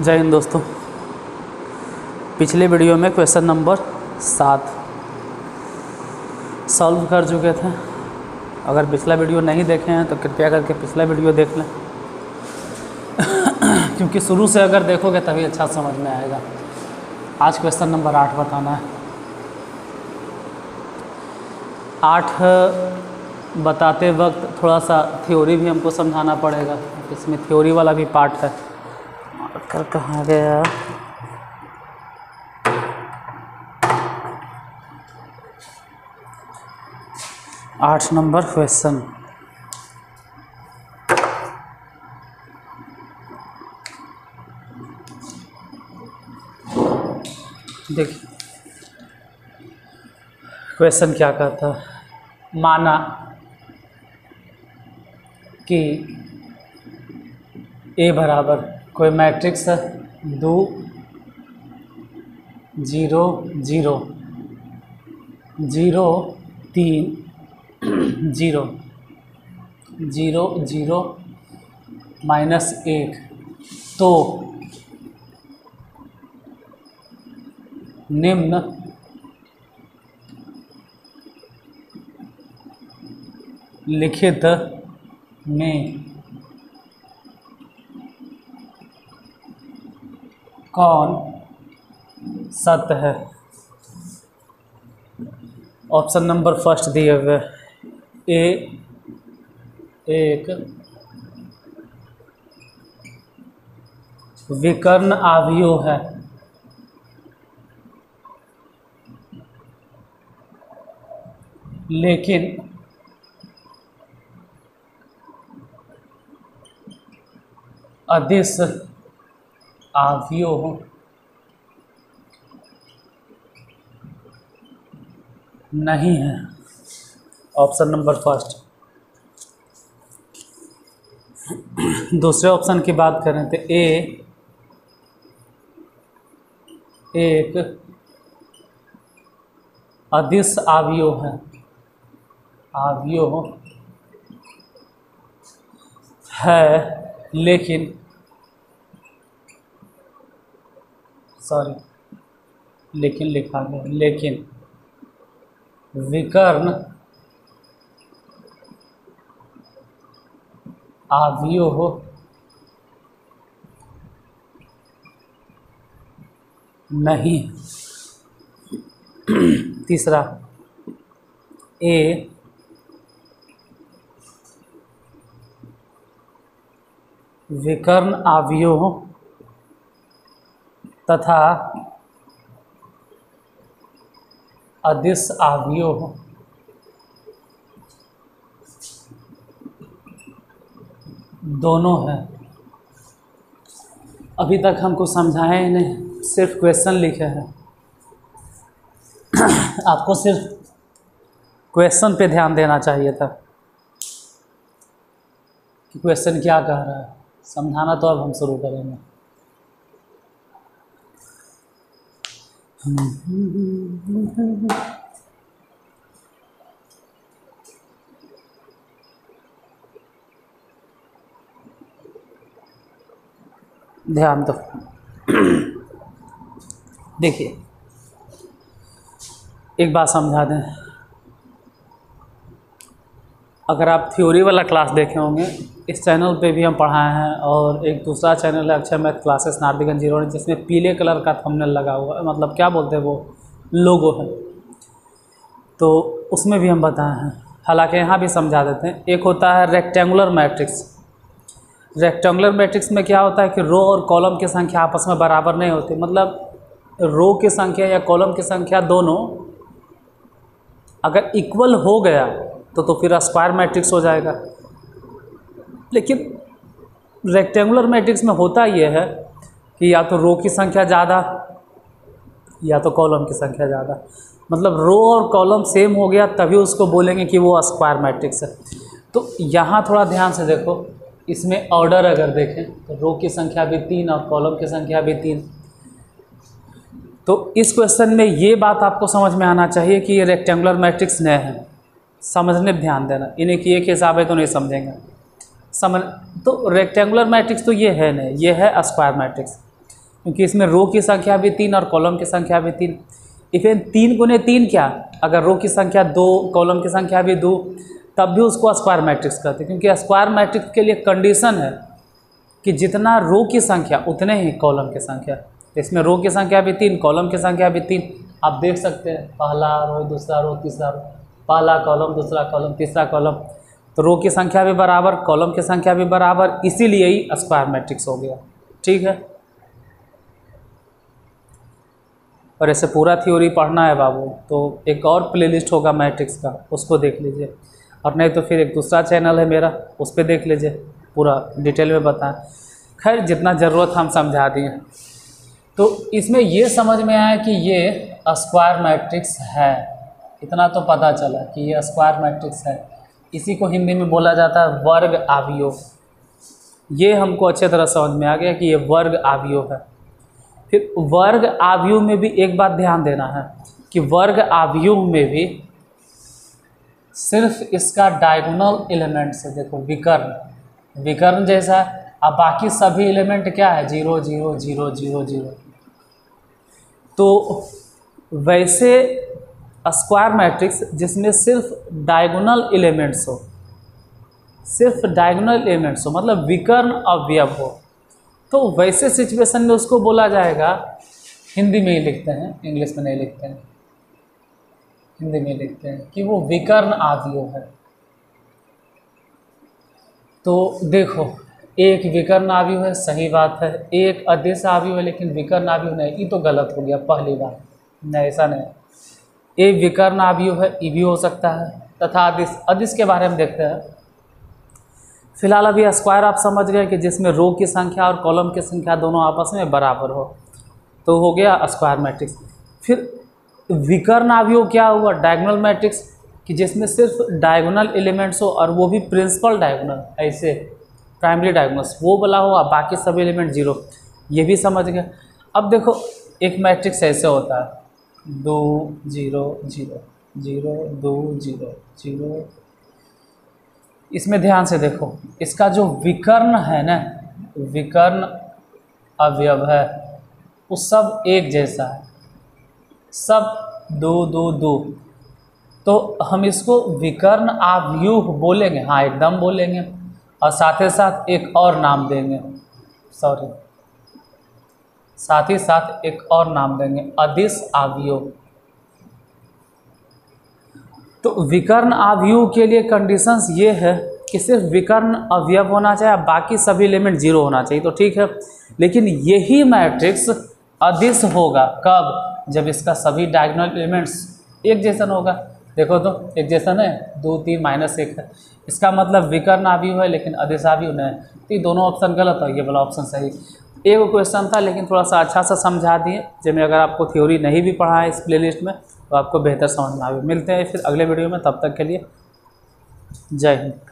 जय हिंद दोस्तों। पिछले वीडियो में क्वेश्चन नंबर 7 सॉल्व कर चुके थे। अगर पिछला वीडियो नहीं देखे हैं तो कृपया करके पिछला वीडियो देख लें क्योंकि शुरू से अगर देखोगे तभी अच्छा समझ में आएगा। आज क्वेश्चन नंबर 8 बताना है। 8 बताते वक्त थोड़ा सा थ्योरी भी हमको समझाना पड़ेगा। इसमें थ्योरी वाला भी पार्ट है। कर कहाँ गया? आठ नंबर क्वेश्चन। देखिए क्वेश्चन क्या कहता है। माना कि ए बराबर कोई मैट्रिक्स है 2 0 0 0 3 0 0 0 -1। तो निम्न लिखित में कौन सत्य है? ऑप्शन नंबर फर्स्ट दिए हुए ए एक विकर्ण अवयव है लेकिन अदिश अवयव नहीं है। Option number first. दूसरे ऑप्शन की बात करें तो ए एक अदिश अवयव है लेकिन लिखा गया लेकिन विकर्ण अवयव नहीं। तीसरा ए विकर्ण अवयव तथा अदिश अवयव दोनों हैं। अभी तक हमको समझाए ही नहीं, सिर्फ क्वेश्चन लिखे हैं। आपको सिर्फ क्वेश्चन पे ध्यान देना चाहिए था कि क्वेश्चन क्या कह रहा है। समझाना तो अब हम शुरू करेंगे। ध्यान दो। देखिए एक बात समझा दें। अगर आप थ्योरी वाला क्लास देखे होंगे, इस चैनल पे भी हम पढ़ाए हैं और एक दूसरा चैनल है अक्षय मैथ क्लासेस नार्दिगंज 0, जिसमें पीले कलर का थंबनेल लगा हुआ है, मतलब क्या बोलते हैं वो लोगो है, तो उसमें भी हम बताए हैं। हालांकि यहाँ भी समझा देते हैं। एक होता है रेक्टेंगुलर मैट्रिक्स। रेक्टेंगुलर मैट्रिक्स में क्या होता है कि रो और कॉलम की संख्या आपस में बराबर नहीं होती। मतलब रो की संख्या या कॉलम की संख्या दोनों अगर इक्वल हो गया तो फिर स्क्वायर मैट्रिक्स हो जाएगा। लेकिन रेक्टेंगुलर मैट्रिक्स में होता यह है कि या तो रो की संख्या ज़्यादा या तो कॉलम की संख्या ज़्यादा। मतलब रो और कॉलम सेम हो गया तभी उसको बोलेंगे कि वो स्क्वायर मैट्रिक्स है। तो यहाँ थोड़ा ध्यान से देखो। इसमें ऑर्डर अगर देखें तो रो की संख्या भी 3 और कॉलम की संख्या भी 3। तो इस क्वेश्चन में ये बात आपको समझ में आना चाहिए कि ये रेक्टेंगुलर मैट्रिक्स नहीं है। समझने पर ध्यान देना। इन्हें कि एक हिसाब है तो नहीं समझेंगे। समझ तो रेक्टेंगुलर मैट्रिक्स तो ये है नहीं, ये है स्क्वायर मैट्रिक्स। क्योंकि इसमें रो की संख्या भी 3 और कॉलम की संख्या भी 3। इवन 3 गुने 3 क्या, अगर रो की संख्या 2 कॉलम की संख्या भी 2 तब भी उसको स्क्वायर मैट्रिक्स कहते हैं, क्योंकि स्क्वायर मैट्रिक्स के लिए कंडीशन है कि जितना रो की संख्या उतने ही कॉलम की संख्या। इसमें रो की संख्या भी 3, कॉलम की संख्या भी 3। आप देख सकते हैं पहला रो, दूसरा रो, तीसरा रो, पहला कॉलम, दूसरा कॉलम, तीसरा कॉलम। तो रो की संख्या भी बराबर, कॉलम की संख्या भी बराबर, इसीलिए ही स्क्वायर मैट्रिक्स हो गया। ठीक है, और ऐसे पूरा थ्योरी पढ़ना है बाबू तो एक और प्लेलिस्ट होगा मैट्रिक्स का, उसको देख लीजिए, और नहीं तो फिर एक दूसरा चैनल है मेरा, उस पर देख लीजिए, पूरा डिटेल में बताएं। खैर जितना ज़रूरत हम समझा दिए। तो इसमें ये समझ में आया कि ये स्क्वायर मैट्रिक्स है, इतना तो पता चला कि ये स्क्वायर मैट्रिक्स है। इसी को हिंदी में बोला जाता है वर्ग आव्यूह। ये हमको अच्छे तरह समझ में आ गया कि ये वर्ग आव्यूह है। फिर वर्ग आव्यूह में भी एक बात ध्यान देना है कि वर्ग आव्यूह में भी सिर्फ इसका डायगोनल एलिमेंट से, देखो विकर्ण, विकर्ण जैसा, अब बाकी सभी एलिमेंट क्या है 0 0 0 0 0। तो वैसे स्क्वायर मैट्रिक्स जिसमें सिर्फ डायगोनल एलिमेंट्स हो, सिर्फ डायगोनल एलिमेंट्स हो, मतलब विकर्ण अवयव हो, तो वैसे सिचुएशन में उसको बोला जाएगा, हिंदी में ही लिखते हैं, इंग्लिश में नहीं लिखते हैं, हिंदी में लिखते हैं कि वो विकर्ण आव्यूह है। तो देखो एक विकर्ण आव्यूह है, सही बात है, एक अदिश आव्यूह है, लेकिन विकर्ण आव्यूह नहीं, ये तो गलत हो गया पहली बार, नहीं ऐसा नहीं। एक विकर्ण आव्यूह है, ये भी हो सकता है, तथा अदिश, अदिश के बारे में देखते हैं। फिलहाल अभी स्क्वायर आप समझ गए कि जिसमें रो की संख्या और कॉलम की संख्या दोनों आपस में बराबर हो, तो हो गया स्क्वायर मैट्रिक्स। फिर विकर्ण आव्यूह क्या हुआ, डायगोनल मैट्रिक्स, कि जिसमें सिर्फ डायगोनल एलिमेंट्स हो और वो भी प्रिंसिपल डायगोनल, ऐसे प्राइमरी डायगोनल्स वो वाला हो, बाकी सभी एलिमेंट 0, ये भी समझ गए। अब देखो एक मैट्रिक्स ऐसे होता है 2 0 0 0 2 0 0। इसमें ध्यान से देखो, इसका जो विकर्ण है ना, विकर्ण अवयव है, वो सब एक जैसा है, सब 2 2 2। तो हम इसको विकर्ण आव्यूह बोलेंगे, हाँ एकदम बोलेंगे, और साथ ही साथ एक और नाम देंगे, साथ ही साथ एक और नाम देंगे, अदिश आव्यूह। तो विकर्ण आव्यूह के लिए कंडीशंस ये है कि सिर्फ विकर्ण अवयव होना चाहिए, बाकी सभी एलिमेंट 0 होना चाहिए, तो ठीक है। लेकिन यही मैट्रिक्स अदिश होगा कब, जब इसका सभी डायगोनल एलिमेंट्स एक जैसन होगा। देखो तो एक जैसन है, 2 3 -1 है, इसका मतलब विकर्ण आव्यूह है लेकिन अदिश आव्यूह नहीं है। तो ये दोनों ऑप्शन गलत है, ये वाला ऑप्शन सही। एक क्वेश्चन था लेकिन थोड़ा सा अच्छा सा समझा दिए, जिसमें अगर आपको थ्योरी नहीं भी पढ़ा है इस प्लेलिस्ट में तो आपको बेहतर समझ में आएगा। मिलते हैं फिर अगले वीडियो में, तब तक के लिए जय हिंद।